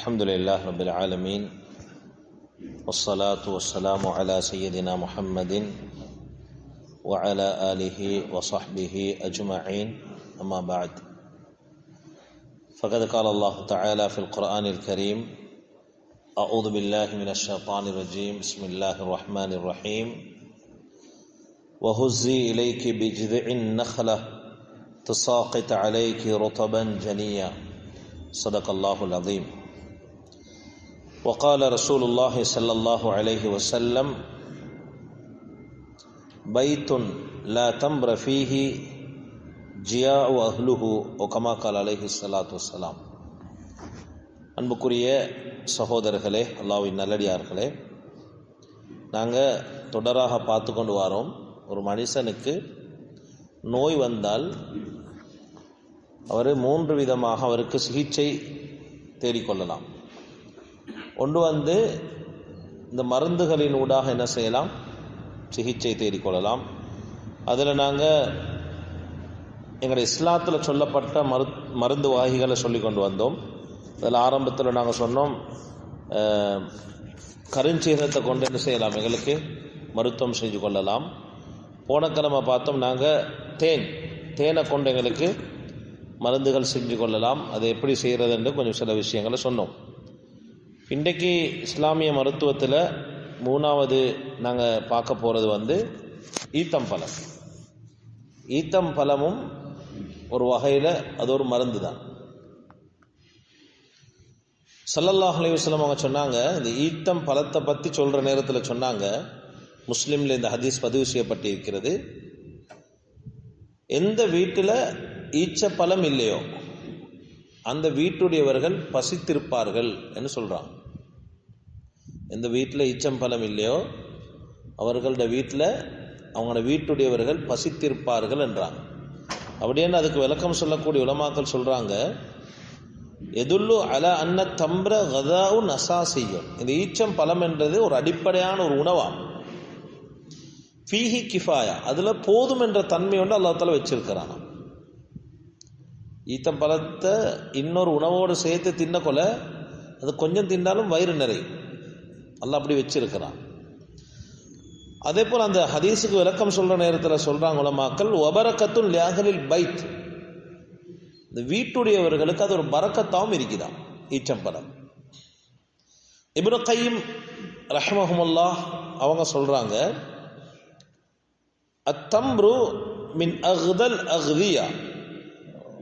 الحمد لله رب العالمين والصلاة والسلام على سيدنا محمد وعلى آله وصحبه أجمعين أما بعد فقد قال الله تعالى في القرآن الكريم أعوذ بالله من الشيطان الرجيم بسم الله الرحمن الرحيم وهزي إليك بجذع النخلة تساقط عليك رطبا جنيا صدق الله العظيم وقال رسول الله صلى الله عليه وسلم بيت لا تمر فيه جياع أهله وكما قال عليه الصلاة والسلام. அன்புக்குரிய சகோதரர்களே, அல்லாஹ்வின் நல்லடியார்களே, நாங்கள் தொடராக பார்த்து கொண்டு வரோம். ஒரு மனுஷனுக்கு நோய் வந்தால் அவர் 3 விதமாக அவருக்கு சிகிச்சை தேடிக்கொள்ளலாம். ஒன்று இந்த மருந்துகளின் ஊடாக என்ன செய்யலாம், சிகிச்சை தேடிக்கொள்ளலாம். அதில் நாங்கள் எங்களுடைய இஸ்லாத்தில் சொல்லப்பட்ட மருந்து வகைகளை சொல்லி கொண்டு வந்தோம். அதில் ஆரம்பத்தில் நாங்கள் சொன்னோம், கருஞ்சீரகத்தை கொண்டு என்ன செய்யலாம், எங்களுக்கு மருத்துவம் செஞ்சு கொள்ளலாம். போன கிழமை பார்த்தோம் நாங்கள் தேனை கொண்டு எங்களுக்கு மருந்துகள் செஞ்சு கொள்ளலாம். அதை எப்படி செய்கிறதுன்னு கொஞ்சம் சில விஷயங்களை சொன்னோம். இன்றைக்கு இஸ்லாமிய மருத்துவத்தில் 3வது நாங்கள் பார்க்க போகிறது ஈத்தம்பழம். ஈத்தம்பழமும் ஒரு வகையில் அது ஒரு மருந்து தான். ஸல்லல்லாஹு அலைஹி வஸல்லம் அவங்க சொன்னாங்க, இந்த ஈத்தம் பழத்தை பற்றி சொல்கிற நேரத்தில் சொன்னாங்க, முஸ்லீமில் இந்த ஹதீஸ் பதிவு செய்யப்பட்டிருக்கிறது, எந்த வீட்டில் ஈச்சப்பழம் இல்லையோ அந்த வீட்டுடையவர்கள் பசித்திருப்பார்கள் என்று சொல்கிறாங்க. எந்த வீட்டில் ஈச்சம்பழம் இல்லையோ அவர்களோட வீட்டில் அவங்களோட வீட்டுடையவர்கள் பசித்திருப்பார்கள் என்றாங்க. அப்படின்னு அதுக்கு விளக்கம் சொல்லக்கூடிய உலமாக்கள் சொல்கிறாங்க, எதுல்லு அல அன்ன தம்ர கதாவு நசாசியம். இந்த ஈச்சம் பழம் என்றது ஒரு அடிப்படையான ஒரு உணவாகும். ஃபீஹி கிஃபாயா, அதில் போதும் என்ற தன்மை அல்லாஹ் தஆலா வச்சிருக்கிறாங்க. ஈத்தம் பழத்தை இன்னொரு உணவோடு சேர்த்து தின்னக்கொள்ள அது கொஞ்சம் தின்னாலும் வயிறு நிறையும். அல்லாஹ் அப்படி வச்சிருக்கிறான். அதே போல் அந்த ஹதீஸுக்கு விளக்கம் சொல்கிற நேரத்தில் சொல்கிறாங்க உலமாக்கள், வபரக்கத்துன் லிஅஹ்லில் பைத், இந்த வீட்டுடையவர்களுக்கு அது ஒரு பரக்கத்தாகவும் இருக்குதான் ஈச்சம்பழம். இப்னு கையிம் ரஹ்மஹுமுல்லாஹ் அவங்க சொல்கிறாங்க, அத்தம்ரு மின் அஹ்தல் அஹ்தியா,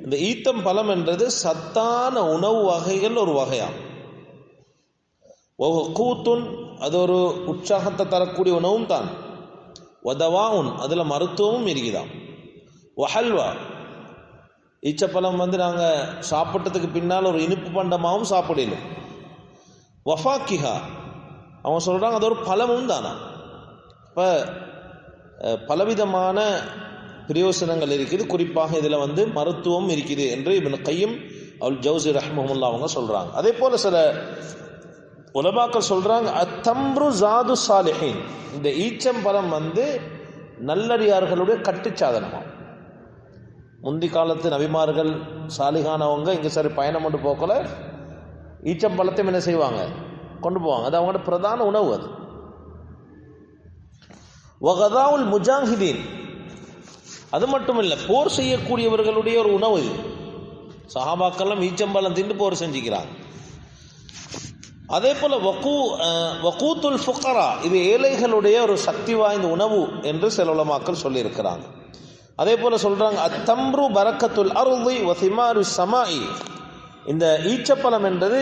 இந்த ஈத்தம் பழம் என்றது சத்தான உணவு வகைகள் ஒரு வகையாகும். கூத்துன், அது ஒரு உற்சாகத்தை தரக்கூடிய உணவும் தான். வதவாவுன், அதில் மருத்துவமும் இருக்குதாம். வஹல்வா, ஈச்சப்பழம் நாங்கள் சாப்பிட்டதுக்கு பின்னால் ஒரு இனிப்பு பண்டமாகவும் சாப்பிடலும். வஃபாக்கிஹா, அவங்க சொல்கிறாங்க அது ஒரு பழமும் தானா. இப்போ பலவிதமான பிரயோசனங்கள் இருக்குது, குறிப்பாக இதில் மருத்துவம் இருக்குது என்று இப்னு கையிம் அல் ஜௌஸி ரஹ்மஹுல்லாஹ் அவங்க சொல்கிறாங்க. அதே போல் சில உலமாக்கள் சொல்கிறாங்க, அத்தம்ரு ஜாது சாலிஹீன், இந்த ஈச்சம்பழம் நல்லடியார்களுடைய கட்டுச்சாதனமாகும். முந்தி காலத்து நபிமார்கள் சாலிகானவங்க இங்கே சரி பயணம் கொண்டு போக்கல ஈச்சம்பழத்தையும் என்ன செய்வாங்க, கொண்டு போவாங்க. அது அவங்களோட பிரதான உணவு. அது வகதாவுல் முஜாஹிதீன், அது மட்டும் இல்லை, போர் செய்யக்கூடியவர்களுடைய ஒரு உணவு இது. சஹாபாக்கெல்லாம் ஈச்சம்பழம் திண்டு போர் செஞ்சுக்கிறாங்க. அதே போல் வகூத்துல் ஃபுகரா, இது ஏழைகளுடைய ஒரு சக்தி வாய்ந்த உணவு என்று சில உலமாக்கள் சொல்லியிருக்கிறாங்க. அதே போல் சொல்கிறாங்க, அத்தம்ரு பரக்கத்துல் அர்தி வ திமாரு ஸமாஇ, இந்த ஈச்சப்பழம் என்றது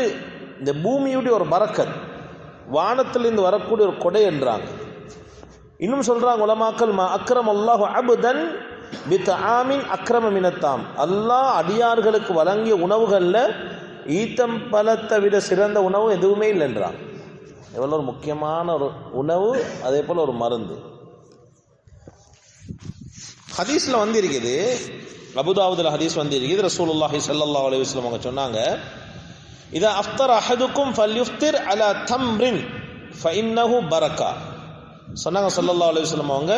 இந்த பூமியுடைய ஒரு பரக்கத், வானத்திலிருந்து வரக்கூடிய ஒரு கொடை என்றாங்க. இன்னும் சொல்கிறாங்க உலமாக்கள், மா அக்ரம் அல்லாஹு அப்தன் பித்ஆமின் அக்ரம மினத்தாம், அல்லாஹ் அடியார்களுக்கு வழங்கிய உணவுகளில் ஈத்தம் பழத்தை விட சிறந்த உணவு எதுவுமே இல்லைன்றாங்க. எவ்வளோ ஒரு முக்கியமான ஒரு உணவு, அதே போல் ஒரு மருந்து. ஹதீஸில் இருக்குது, அபுதாவுதுல ஹதீஸ் இருக்குது, ரசூலுல்லாஹி ஸல்லல்லாஹு அலைஹி வஸல்லம் அவங்க சொன்னாங்க, இதா அஃப்தர அஹதுக்கும் ஃபல்யுஃப்திர் அலா தம்ரின் ஃபஇன்னஹு பரக்கா. சொன்னாங்க ஸல்லல்லாஹு அலைஹி வஸல்லம் அவங்க,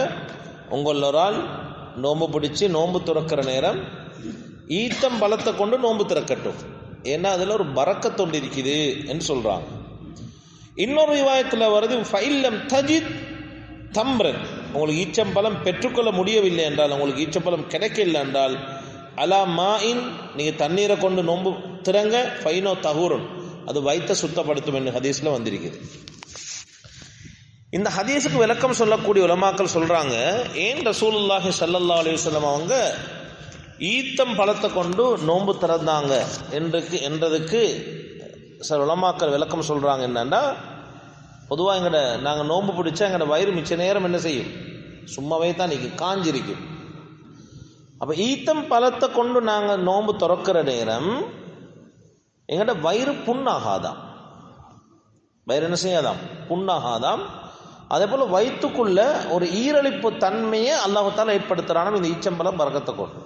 உங்களொரால் நோன்பு பிடிச்சி நோன்பு துறக்கிற நேரம் ஈத்தம் பழத்தை கொண்டு நோன்பு திறக்கட்டும். ஏன்னா அதில் ஒரு பரக்கத்தொண்டு இருக்குது என்று சொல்கிறாங்க. இன்னொரு ரிவாயத்தில் வருது, ஃபைல்லம் தஜித் தம்ரன், உங்களுக்கு ஈச்சம்பழம் பெற்றுக்கொள்ள முடியவில்லை என்றால், உங்களுக்கு ஈச்சம்பழம் கிடைக்கல என்றால், அலா மாயின், நீங்கள் தண்ணீரை கொண்டு நோன்பு திறங்க, ஃபைனோ தஹூரன், அது வயிற்றை சுத்தப்படுத்தும் என்று ஹதீஸில் வந்திருக்குது. இந்த ஹதீஸுக்கு விளக்கம் சொல்லக்கூடிய உலமாக்கள் சொல்கிறாங்க, ஏன் ரசூலுல்லாஹி ஸல்லல்லாஹு அலைஹி வஸல்லம் அவங்க ஈத்தம் பழத்தை கொண்டு நோன்பு திறந்தாங்க என்றதுக்கு சில உலமாக்கள் விளக்கம் சொல்கிறாங்க. என்னன்னா, பொதுவாக நாங்கள் நோன்பு பிடிச்சா எங்களோட வயிறு மிச்ச நேரம் என்ன செய்யும், சும்மாவே தான் நிற்கும், காஞ்சிருக்கும். அப்போ ஈத்தம் பழத்தை கொண்டு நாங்கள் நோன்பு திறக்கிற நேரம் எங்கள்ட வயிறு புண்ணாகாதாம், வயிறு என்ன செய்யாதாம், புண்ணாகாதாம். அதே போல் வயிற்றுக்குள்ள ஒரு ஈரழிப்பு தன்மையை அல்லாஹ்தால ஏற்படுத்துகிறான் இந்த ஈச்சம்பழம் பரக்கத்தை கொண்டு.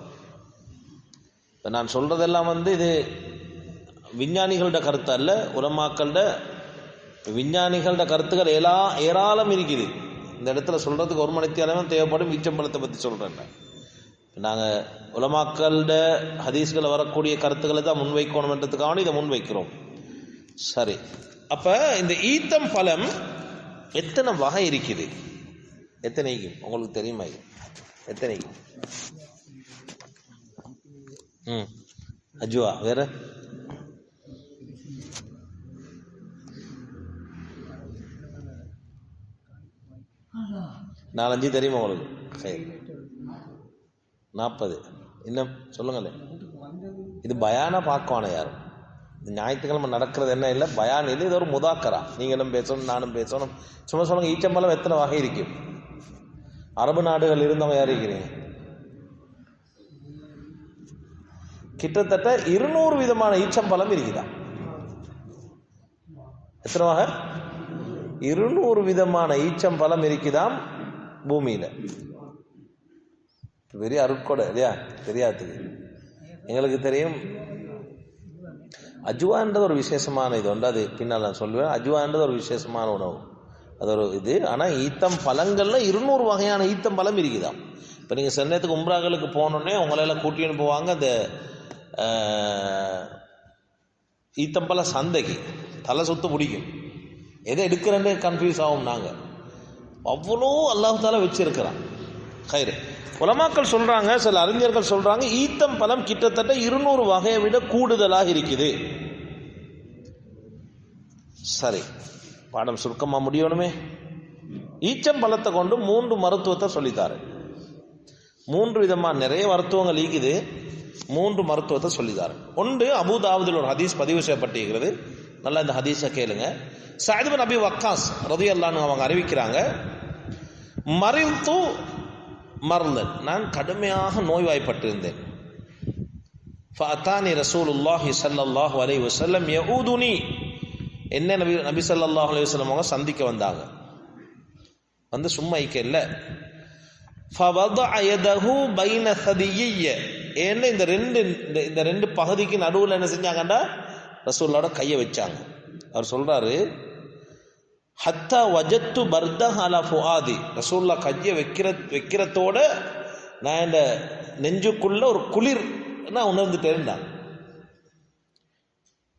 இப்போ நான் சொல்கிறதெல்லாம் இது விஞ்ஞானிகளோட கருத்து அல்ல, உலமாக்களோட விஞ்ஞானிகளோட கருத்துக்கள் ஏராளம் இருக்குது. இந்த இடத்துல சொல்கிறதுக்கு ஒரு மணித்தியாலமே தேவைப்படும். ஈச்சம்பழத்தை பற்றி சொல்கிறேன். நாங்கள் உலமாக்களோட ஹதீஸ்களில் வரக்கூடிய கருத்துக்களை தான் முன்வைக்கணும்ன்றதுக்காக இதை முன்வைக்கிறோம். சரி, அப்போ இந்த ஈத்தம் பழம் எத்தனை வகை இருக்குது, எத்தனைக்கு உங்களுக்கு தெரியுமா? எத்தனைக்கு? அஜுவா வேற நாலஞ்சு தெரியுமா உங்களுக்கு? 40 இன்னும் சொல்லுங்களேன். இது பயானா பார்க்குவானே யாரும். ஞாயிற்றுக்கிழமை நடக்கிறது என்ன இல்லை, பயான் இல்லை, இது ஒரு முதாக்கரா. நீங்களும் பேசணும், நானும் பேசணும். சும்மா சொல்லுங்க, ஈச்சம்பழம் எத்தனை வகை இருக்கும்? அரபு நாடுகள் இருந்தவங்க யார் இருக்கிறீங்க? கிட்டத்தட்ட 200 விதமான ஈச்சம்பழம் இருக்குதா? எத்தனை வகை? 200 விதமான ஈச்சம்பழம் இருக்குதாம் பூமியில. பெரிய அருட்கொடை இல்லையா? தெரியாதுக்கு எங்களுக்கு தெரியும். அஜுவான்றது ஒரு விசேஷமான இது ஒன்று, அது பின்னால் நான் சொல்லுவேன். அஜுவான்றது ஒரு விசேஷமான உணவு, அது ஒரு இது. ஆனால் ஈத்தம் பழங்கள்ல 200 வகையான ஈத்தம் பழம் இருக்குதாம். இப்போ நீங்கள் சென்னையத்துக்கு உம்ராக்களுக்கு போனோடனே உங்களையெல்லாம் கூட்டின்னு போவாங்க அந்த ஈத்தம்பழ சந்தைக்கு. தலை சுத்து பிடிக்கும், எதை எடுக்கிறேன்னு கன்ஃபியூஸ் ஆகும். நாங்கள் அவ்வளோ அல்லாஹ்தால வச்சிருக்கிறான். கயிறு உலமாக்கள் சொல்றாங்க, சில அறிஞர்கள் சொல்றாங்க, ஈத்தம் பழம் கிட்டத்தட்ட 200 வகையை விட கூடுதலாக இருக்குது. சரி, பாடம் சுருக்கமா முடியணுமே. ஈச்சம் பழத்தை கொண்டு 3 மருத்துவத்தை சொல்லித்தாரு. 3 விதமான நிறைய மருத்துவங்கள் ஈக்குது. 3 மருத்துவத்தை சொல்லித்தாரு. ஒன்று அபூதாவுதில் ஒரு ஹதீஸ் பதிவு செய்யப்பட்டிருக்கிறது. நல்லா இந்த ஹதீஸை கேளுங்க. சஅத் பின் அபி வக்காஸ் ரலியல்லாஹு அன்ஹு அவங்க அறிவிக்கிறாங்க, மரில்து மர்லன், நான் கடுமையாக நோய்வாய்ப்பட்டிருந்தேன். ஃபஅதானி ரசூலுல்லாஹி ஸல்லல்லாஹு அலைஹி வஸல்லம் யஊதுனி, என்ன நபி ஸல்லல்லாஹு அலைஹி வஸல்லம் அவங்க சந்திக்க வந்தாங்க. வந்து சும்மா இக்க இல்ல. ஃபவதஅ யதஹு பைன சதிய்ய, என்ன இந்த ரெண்டு பகுதிக்கு நடுவில் என்ன செஞ்சாங்கண்டா ரசூலுல்லாஹோட கையை வச்சாங்க. அவர் சொல்றாரு, ஹத்தா வஜத்து பர்தஹ அலா ஃபுஆதி, ரசூலுல்லாஹ் கையை வைக்கிறதோட நான் இந்த நெஞ்சுக்குள்ள ஒரு குளிர் நான் உணர்ந்துட்டேன்.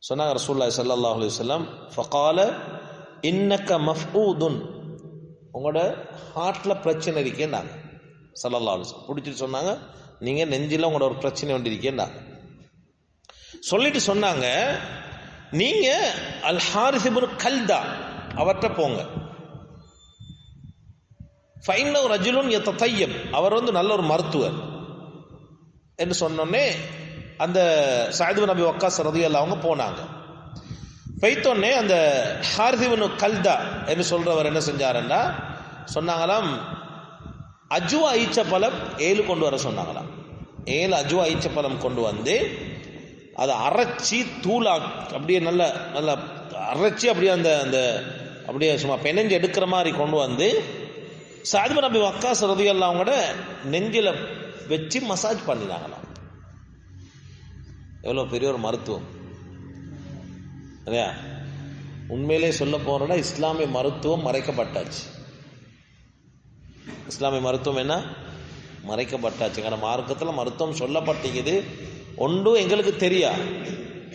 சொன்னாங்க ரசூலுல்லாஹி ஸல்லல்லாஹு அலைஹி வஸல்லம், ஃபகால இன்னக மஃஊதுன், உங்களோட ஹார்ட்ல பிரச்சனை இருக்கேன்னாங்க ஸல்லல்லாஹு அலைஹி வஸல்லம். பிடிச்சிட்டு சொன்னாங்க, நீங்கள் நெஞ்சில் உங்களோட ஒரு பிரச்சனை ஒன்று இருக்கேன்னாங்க. சொல்லிட்டு சொன்னாங்க, நீங்கள் அல் ஹாரிஸ் இப்னு கல்தா அவர்கிட்ட போங்க. ஃபைன்னஹு ரஜுலுன் யததய்யப், அவர் நல்ல ஒரு மருத்துவர் என்று சொன்னோடனே அந்த சஅத் பின் அபி வக்காஸ் ரலியல்லாஹு அவங்க போனாங்க. போய்த்தோடனே அந்த ஹாரிஸ் இப்னு கல்தா என்று சொல்றவர் என்ன செஞ்சாருன்னா சொன்னாங்களாம், அஜுவா ஈச்சப்பழம் 7 கொண்டு வர சொன்னாங்களாம். 7 அஜுவா ஈச்சப்பழம் கொண்டு வந்து அதை அரைச்சி தூளா அப்படியே நல்லா நல்லா அரைச்சி அப்படியே அந்த அந்த அப்படியே சும்மா பெனஞ்சு எடுக்கிற மாதிரி கொண்டு வந்து சஅத் பின் அபி வக்காஸ் ரலியல்லாஹு அவங்களோட நெஞ்சில வச்சு மசாஜ் பண்ணினாங்களாம். எவ்வளோ பெரிய ஒரு மருத்துவம் இல்லையா? உண்மையிலே சொல்ல போறோம்னா இஸ்லாமிய மருத்துவம் மறைக்கப்பட்டாச்சு. இஸ்லாமிய மருத்துவம் என்ன மறைக்கப்பட்டாச்சு. மார்க்கத்தில் மருத்துவம் சொல்லப்பட்டிருக்குது. ஒன்றும் எங்களுக்கு தெரியா,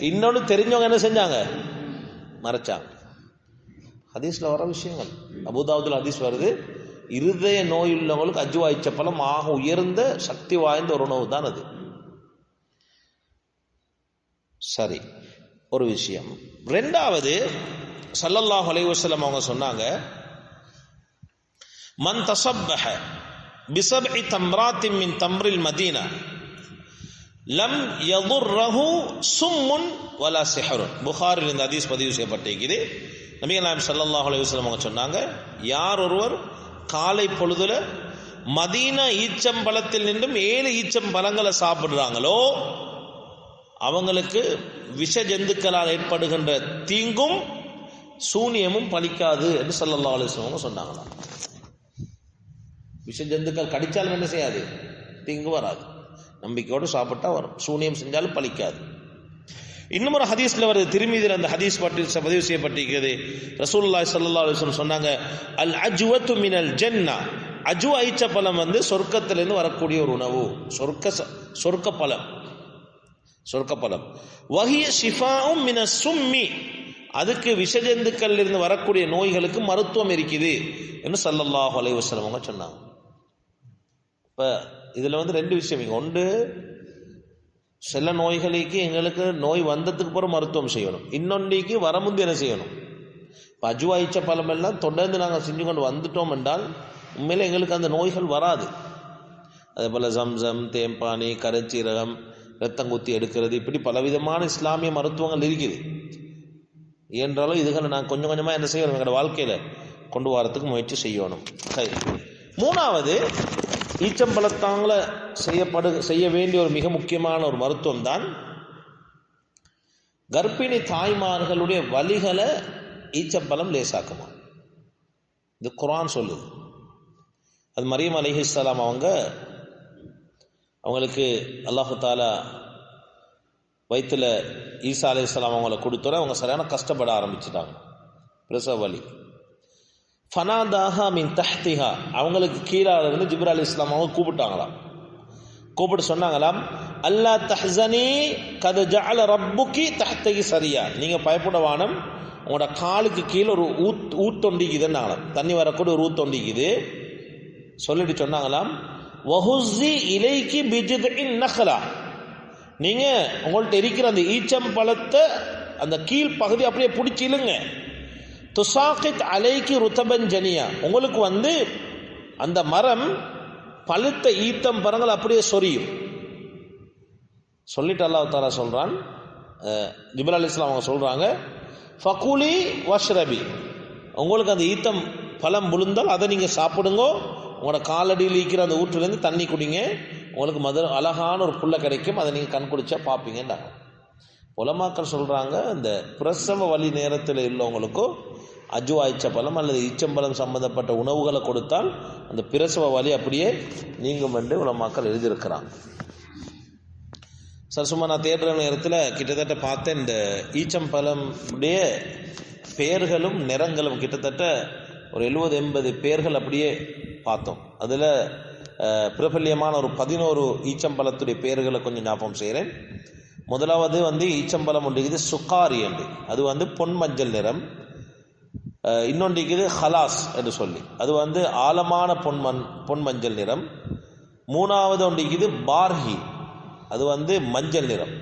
இன்னொன்று தெரிஞ்சவங்க என்ன செஞ்சாங்க, மறைச்சாங்க. ஹதீஸ்ல வர விஷயங்கள். அபூதாவுதுல ஹதீஸ் வருது, இருதய நோய் உள்ளவங்களுக்கு அஜ்வா ஈச்சப்பழம் ஆக உயர்ந்த சக்தி வாய்ந்த ஒரு உணவு தான் அது. சரி, ஒரு விஷயம். ரெண்டாவது, ஸல்லல்லாஹு அலைஹி வஸல்லம் அவங்க சொன்னாங்க, மன் தஸப்பஹ பிஸப்இ தம்ராத்தின் மின் தம்ரில் மதீனா லம் யதுர்ரஹு சும்முன் வலா சிஹ்ருன். புகாரில் இந்த ஹதீஸ் பதிவு செய்யப்பட்டிருக்கிறது. நபிகள் நாயகம் ஸல்லல்லாஹு அலைஹி வஸல்லம் அவங்க சொன்னாங்க, யார் ஒருவர் காலை பொழுதுல மதீனா ஈச்சம்பழத்தில் நின்றும் 7 ஈச்சம்பழங்களை சாப்பிடுறாங்களோ அவங்களுக்கு விஷ ஜந்துக்களால் ஏற்படுகின்ற தீங்கும் சூனியமும் பலிக்காது என்று ஸல்லல்லாஹு அலைஹி வஸல்லம் சொன்னாங்களா. விஷ ஜந்துக்கள் கடிச்சாலும் என்ன செய்யாது, தீங்கு வராது. நம்பிக்கையோடு சாப்பிட்டா வரும், சூனியம் செஞ்சாலும் பலிக்காது. இன்னும் ஒரு ஹதீஸ்ல வருது, திருமீதியில் அந்த ஹதீஸ் பற்றி பதிவு செய்யப்பட்டிருக்கிறது. ரசூலுல்லாஹி ஸல்லல்லாஹு அலைஹி வஸல்லம் சொன்னாங்க, அல் அஜ்வத்து மினல் ஜன்னா. அஜ்வா ஈச்சப்பழம் சொர்க்கத்திலிருந்து வரக்கூடிய ஒரு உணவு, சொர்க்கப்பழம். வஹிய ஷிஃபாஉம் மினஸ் சும்மி. அதுக்கு விஷஜந்துக்கள் இருந்து வரக்கூடிய நோய்களுக்கு மருத்துவம் இருக்குது என்று ஸல்லல்லாஹு அலைஹி வஸல்லம் அவங்க சொன்னாங்க. இப்போ இதில் 2 விஷயம். ஒன்று, சில நோய்களுக்கு எங்களுக்கு நோய் வந்ததுக்கு பிறகு மருத்துவம் செய்யணும். இன்னொன்றைக்கு வரமுந்து என்ன செய்யணும். இப்போ அஜ்வா ஈச்சப்பழம் எல்லாம் தொடர்ந்து நாங்கள் செஞ்சு கொண்டு வந்துட்டோம் என்றால் உண்மையில் எங்களுக்கு அந்த நோய்கள் வராது. அதே போல் ஜம்சம், தேம்பானி, கரைச்சீரகம், ரத்தங்குத்தி எடுக்கிறது, இப்படி பலவிதமான இஸ்லாமிய மருத்துவங்கள் இருக்குது. என்றாலும் இதுகளை நான் கொஞ்சம் கொஞ்சமாக என்ன செய்யணும், எங்களோட வாழ்க்கையில் கொண்டு வரத்துக்கு முயற்சி செய்யணும். சரி, மூணாவது, ஈச்சம்பழத்தாங்கள செய்ய வேண்டிய ஒரு மிக முக்கியமான ஒரு மருத்துவம் தான் கர்ப்பிணி தாய்மார்களுடைய வலிகளை ஈச்சம்பழம் லேசாக்குமா. இது குர்ஆன் சொல்லுது. அது மரியம் அலைஹிஸ்ஸலாம் அவங்களுக்கு அல்லாஹு தாலா வயிற்றுல ஈசா அலைஹிஸ்ஸலாம் அவங்கள கொடுத்தோட அவங்க சரியான கஷ்டப்பட ஆரம்பிச்சுட்டாங்க, பிரசவ வலி. ஃபனாதாஹா மின் தஹ்திஹா, அவங்களுக்கு கீழால இருந்து ஜிப்ரீல் அலைஹிஸ்ஸலாம் அவங்க கூப்பிட்டாங்களாம். கூப்பிட்டு சொன்னாங்களாம், அல்லா தஹ்ஸனி கத் ஜஅல ரப்புகி தஹ்தகி சரியா, நீங்கள் பயப்படவானம், உங்களோட காலுக்கு கீழே ஒரு ஊத்தொண்டிக்குதுன்னாங்களாம், தண்ணி வரக்கூடிய ஒரு ஊத்தொண்டிக்குது. சொல்லிட்டு சொன்னாங்களாம், வஹுஸி இலைக்கி பிஜித்இன் நஹ்லா, நீங்கள் உங்கள்கிட்ட இருக்கிற அந்த ஈச்சம்பழத்தை அந்த கீழ் பகுதி அப்படியே பிடிச்சி இழுங்க. துசாகித் அலைக்கு ருத்தபன் ஜனியா, உங்களுக்கு அந்த மரம் பழுத்த ஈத்தம் பழங்கள் அப்படியே சொரியும். சொல்லிட்டு அல்லாஹ் தஆலா சொல்றான், ஜிப்ரீல் அலைஹிஸ்ஸலாம் அவங்க சொல்றாங்க, ஃபகுலி வஷ்ரபி, உங்களுக்கு அந்த ஈத்தம் பழம் விழுந்தால் அதை நீங்கள் சாப்பிடுங்க, உங்களோட காலடியில் இருக்கிற அந்த ஊற்றிலேருந்து தண்ணி குடிங்க, உங்களுக்கு அழகான ஒரு புல்லை கிடைக்கும், அதை நீங்கள் கண் குடிச்சா பார்ப்பீங்கன்றாங்க. உலமாக்கள் சொல்கிறாங்க, இந்த பிரசவ வலி நேரத்தில் உள்ளவங்களுக்கும் அஜ்வா ஈச்சப்பழம் அல்லது ஈச்சம்பழம் சம்பந்தப்பட்ட உணவுகளை கொடுத்தால் அந்த பிரசவ வலி அப்படியே நீங்கும் என்று உலமாக்கள் எழுதியிருக்கிறாங்க. சார், சும்மா நான் தேடுற நேரத்தில் கிட்டத்தட்ட பார்த்தேன், இந்த ஈச்சம்பழம் உடைய பெயர்களும் நிறங்களும் கிட்டத்தட்ட ஒரு 70-80 பெயர்கள் அப்படியே பார்த்தோம். அதில் பிரபல்யமான ஒரு 11 ஈச்சம்பழத்துடைய பெயர்களை கொஞ்சம் ஞாபகம் செய்கிறேன். முதலாவது ஈச்சம்பழம் ஒன்றுக்குது சுக்காரி என்று, அது பொன் மஞ்சள் நிறம். இன்னொன்றுக்குது ஹலாஸ் என்று சொல்லி, அது ஆழமான பொன் மஞ்சள் நிறம். மூணாவது ஒன்றுக்குது பார்ஹி, அது மஞ்சள் நிறம்.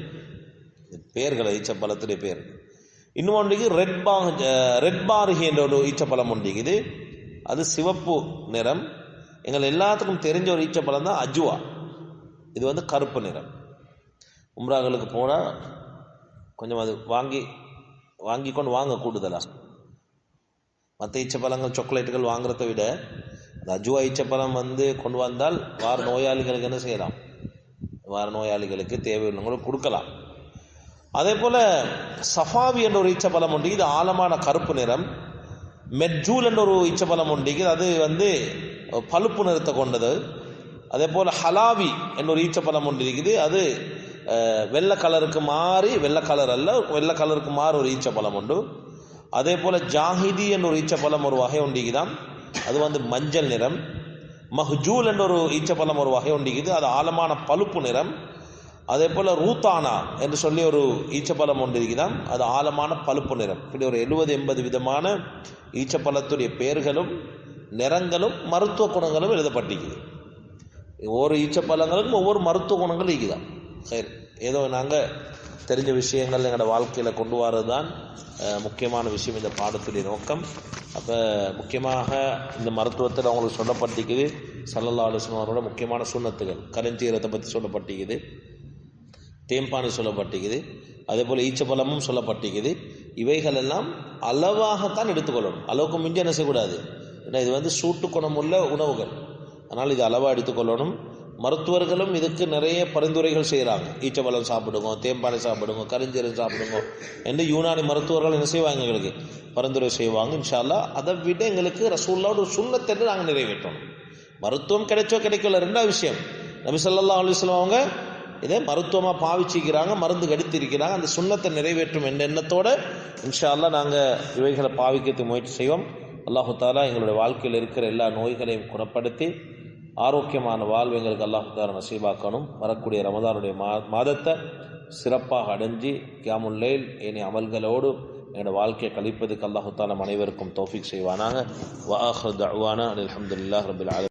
பெயர்கள் ஈச்சப்பழத்துடைய பெயர். இன்னொன்றுக்கு ரெட் பார்ஹி என்ற ஒரு ஈச்சப்பழம் ஒன்றுக்குது, அது சிவப்பு நிறம். எங்கள் எல்லாத்துக்கும் தெரிஞ்ச ஒரு ஈச்சப்பழம் தான் அஜ்வா, இது கருப்பு நிறம். உம்ராக்களுக்கு போனால் கொஞ்சம் அது வாங்கி கொண்டு வாங்க கூடுதலாக. மற்ற ஈச்சப்பழங்கள் சாக்லேட்டுகள் வாங்குறத விட அந்த அஜ்வா ஈச்சப்பழம் கொண்டு வந்தால் வார நோயாளிகளுக்கு என்ன செய்யலாம், வார நோயாளிகளுக்கு தேவையுள்ளவங்களுக்கு கொடுக்கலாம். அதே போல் சஃபாவி என்ற ஒரு ஈச்சப்பழம் உண்டு, இது ஆழமான கருப்பு நிறம். மெட்ஜூல் என்ற ஒரு ஈச்சப்பழம் உண்டு, அது பழுப்பு நிறத்தை கொண்டது. அதே போல் ஹலாவி என்ற ஒரு ஈச்சப்பழம் ஒன்று இருக்குது, அது வெள்ளை கலருக்கு மாறி, வெள்ளை கலர் அல்ல, வெள்ளை கலருக்கு மாறி ஒரு ஈச்சப்பழம் உண்டு. அதே போல் ஜாஹிதி என்ற ஒரு ஈச்சப்பழம் ஒரு வகை ஒன்றிக்குதான், அது மஞ்சள் நிறம். மஹ்ஜூல் என்ற ஒரு ஈச்சப்பழம் ஒரு வகை ஒன்றிக்குது, அது ஆழமான பழுப்பு நிறம். அதே போல் ரூத்தானா என்று சொல்லி ஒரு ஈச்சப்பழம் ஒன்று இருக்குதான், அது ஆழமான பழுப்பு நிறம். இப்படி ஒரு 70-80 விதமான ஈச்சப்பழத்துடைய பெயர்களும் நிறங்களும் மருத்துவ குணங்களும் எழுதப்பட்டிருக்குது. ஒவ்வொரு ஈச்சப்பழங்களுக்கும் ஒவ்வொரு மருத்துவ குணங்கள் இருக்குதான். சரி, ஏதோ நாங்கள் தெரிஞ்ச விஷயங்கள் எங்களோட வாழ்க்கையில் கொண்டு வரது தான் முக்கியமான விஷயம் இந்த பாடத்துடைய நோக்கம். அப்போ முக்கியமாக இந்த மருத்துவத்தில் அவங்களுக்கு சொல்லப்பட்டிருக்குது ஸல்லல்லாஹு அலைஹி வஸல்லம் அவரோட முக்கியமான சுன்னத்துகள். கருஞ்சீரத்தை பற்றி சொல்லப்பட்டிருக்குது, தேம்பானி சொல்லப்பட்டிருக்குது, அதே போல் ஈச்சப்பழமும் சொல்லப்பட்டிருக்குது. இவைகள் எல்லாம் அளவாகத்தான் எடுத்துக்கொள்ளணும், அளவுக்கு மிஞ்சி என்ன செய்யக்கூடாது. ஏன்னா இது சூட்டு குணமுள்ள உணவுகள், அதனால் இது அளவாக எடுத்துக்கொள்ளணும். மருத்துவர்களும் இதுக்கு நிறைய பரிந்துரைகள் செய்கிறாங்க. ஈச்சப்பழம் சாப்பிடுங்க, தேம்பானை சாப்பிடுங்க, கருஞ்சீரகம் சாப்பிடுங்க என்று யூனானி மருத்துவர்கள் என்ன செய்வாங்க, எங்களுக்கு பரிந்துரை செய்வாங்க. இன்ஷா அல்லாஹ் அதை விட எங்களுக்கு ரசூலுல்லாஹ்வுடைய ஒரு சுன்னத்தை நாங்கள் நிறைவேற்றணும். மருத்துவம் கிடைச்சோ கிடைக்கல ரெண்டாவது விஷயம். நபி ஸல்லல்லாஹு அலைஹி வஸல்லம் அவங்க இதை மருத்துவமாக பாவிச்சிக்கிறாங்க, மருந்து கடித்திருக்கிறாங்க. அந்த சுன்னத்தை நிறைவேற்றும் என்ற எண்ணத்தோடு இன்ஷா அல்லாஹ் நாங்கள் இவைகளை பாவிக்கிறதுக்கு முயற்சி செய்வோம். அல்லாஹு தாலா எங்களுடைய வாழ்க்கையில் இருக்கிற எல்லா நோய்களையும் குணப்படுத்தி ஆரோக்கியமான வாழ்வு எங்களுக்கு அல்லாஹு தாலா நசீபாக்கணும். வரக்கூடிய ரமதானுடைய மாதத்தை சிறப்பாக அடைஞ்சி கியாமுல் லைல் ஏனைய அமல்களோடு எங்களோட வாழ்க்கையை கழிப்பதுக்கு அல்லாஹு தாலா அனைவருக்கும் தௌஃபீக் செய்வானாக. வ ஆஹிரு தஅவானா அல்ஹம்துலில்லாஹி ரப்பில் ஆலமீன்.